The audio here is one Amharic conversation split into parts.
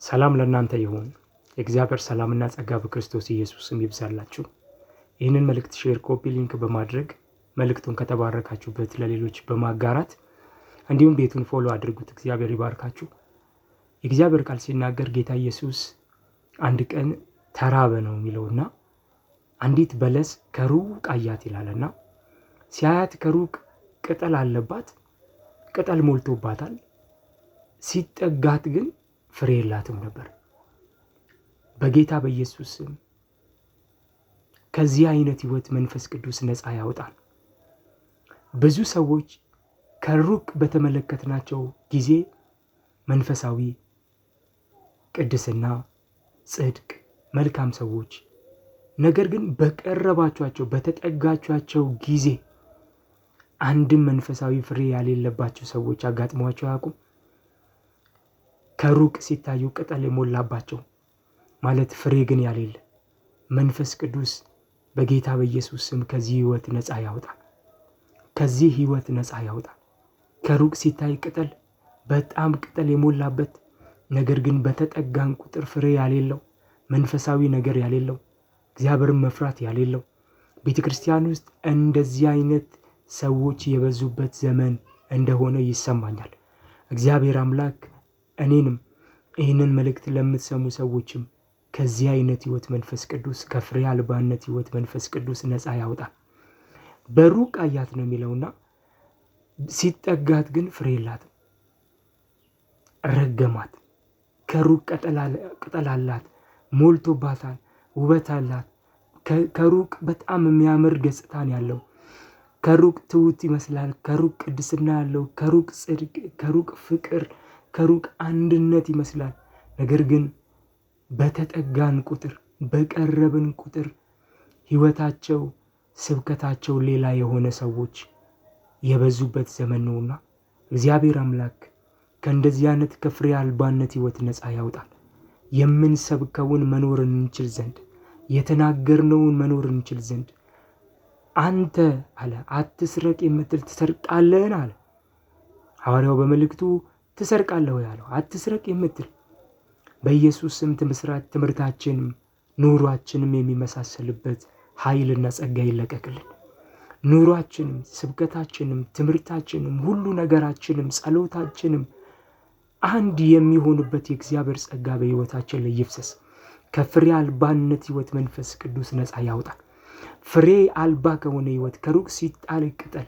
ሰላም ለእናንተ ይሁን። የእግዚአብሔር ሰላምና ጸጋ በክርስቶስ ኢየሱስም ይብዛላችሁ። ይህንን መልእክት ሼር፣ ኮፒ ሊንክ በማድረግ መልእክቱን ከተባረካችሁበት ለሌሎች በማጋራት እንዲሁም ቤቱን ፎሎ አድርጉት። እግዚአብሔር ይባርካችሁ። የእግዚአብሔር ቃል ሲናገር ጌታ ኢየሱስ አንድ ቀን ተራበ ነው የሚለውና አንዲት በለስ ከሩቅ አያት ይላልና ሲያያት ከሩቅ ቅጠል አለባት፣ ቅጠል ሞልቶባታል። ሲጠጋት ግን ፍሬ የላትም ነበር። በጌታ በኢየሱስ ስም ከዚህ አይነት ህይወት መንፈስ ቅዱስ ነፃ ያውጣል። ብዙ ሰዎች ከሩቅ በተመለከትናቸው ጊዜ መንፈሳዊ ቅድስና፣ ጽድቅ፣ መልካም ሰዎች፣ ነገር ግን በቀረባቸው በተጠጋቿቸው ጊዜ አንድም መንፈሳዊ ፍሬ ያሌለባቸው ሰዎች አጋጥሟቸው አያውቁም? ከሩቅ ሲታዩ ቅጠል የሞላባቸው ማለት ፍሬ ግን ያሌለ። መንፈስ ቅዱስ በጌታ በኢየሱስ ስም ከዚህ ህይወት ነፃ ያውጣል። ከዚህ ህይወት ነፃ ያውጣል። ከሩቅ ሲታይ ቅጠል፣ በጣም ቅጠል የሞላበት ነገር ግን በተጠጋን ቁጥር ፍሬ ያሌለው፣ መንፈሳዊ ነገር ያሌለው፣ እግዚአብሔርን መፍራት ያሌለው፣ ቤተ ክርስቲያን ውስጥ እንደዚህ አይነት ሰዎች የበዙበት ዘመን እንደሆነ ይሰማኛል። እግዚአብሔር አምላክ እኔንም ይህንን መልእክት ለምትሰሙ ሰዎችም ከዚህ አይነት ህይወት መንፈስ ቅዱስ፣ ከፍሬ አልባነት ህይወት መንፈስ ቅዱስ ነፃ ያውጣል። በሩቅ አያት ነው የሚለውና ሲጠጋት ግን ፍሬ የላትም። ረገማት። ከሩቅ ቅጠል አላት፣ ሞልቶባታል፣ ውበት አላት። ከሩቅ በጣም የሚያምር ገጽታን ያለው፣ ከሩቅ ትሁት ይመስላል፣ ከሩቅ ቅድስና ያለው፣ ከሩቅ ጽድቅ፣ ከሩቅ ፍቅር፣ ከሩቅ አንድነት ይመስላል። ነገር ግን በተጠጋን ቁጥር፣ በቀረብን ቁጥር ህይወታቸው፣ ስብከታቸው ሌላ የሆነ ሰዎች የበዙበት ዘመን ነውና እግዚአብሔር አምላክ ከእንደዚህ አይነት ከፍሬ አልባነት ህይወት ነፃ ያውጣል። የምንሰብከውን መኖር እንችል ዘንድ፣ የተናገርነውን መኖር እንችል ዘንድ። አንተ አለ አትስረቅ የምትል ትሰርቃለህን አለ ሐዋርያው በመልእክቱ። ትሰርቃለህ ወይ አለው። አትስረቅ የምትል በኢየሱስ ስም ትምህርታችንም ኑሯችንም የሚመሳሰልበት ኃይልና ጸጋ ይለቀቅልን። ኑሯችንም፣ ስብከታችንም፣ ትምህርታችንም፣ ሁሉ ነገራችንም፣ ጸሎታችንም አንድ የሚሆንበት የእግዚአብሔር ጸጋ በህይወታችን ላይ ይፍሰስ። ከፍሬ አልባነት ህይወት መንፈስ ቅዱስ ነፃ ያውጣል። ፍሬ አልባ ከሆነ ህይወት፣ ከሩቅ ሲጣል ቅጠል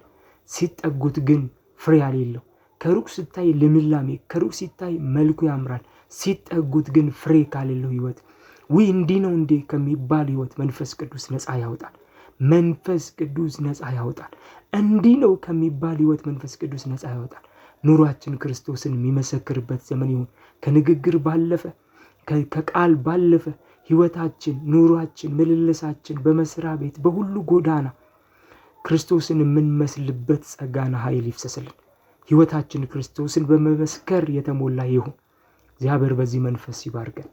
ሲጠጉት ግን ፍሬ ያሌለው፣ ከሩቅ ሲታይ ልምላሜ፣ ከሩቅ ሲታይ መልኩ ያምራል፣ ሲጠጉት ግን ፍሬ ካሌለው ህይወት፣ እንዲህ ነው እንዴ ከሚባል ህይወት መንፈስ ቅዱስ ነፃ ያውጣል። መንፈስ ቅዱስ ነፃ ያውጣል። እንዲህ ነው ከሚባል ህይወት መንፈስ ቅዱስ ነፃ ያውጣል። ኑሯችን ክርስቶስን የሚመሰክርበት ዘመን ይሁን። ከንግግር ባለፈ፣ ከቃል ባለፈ ህይወታችን፣ ኑሯችን፣ ምልልሳችን በመስሪያ ቤት፣ በሁሉ ጎዳና ክርስቶስን የምንመስልበት ጸጋና ኃይል ይፍሰስልን። ህይወታችን ክርስቶስን በመመስከር የተሞላ ይሁን። እግዚአብሔር በዚህ መንፈስ ይባርከን።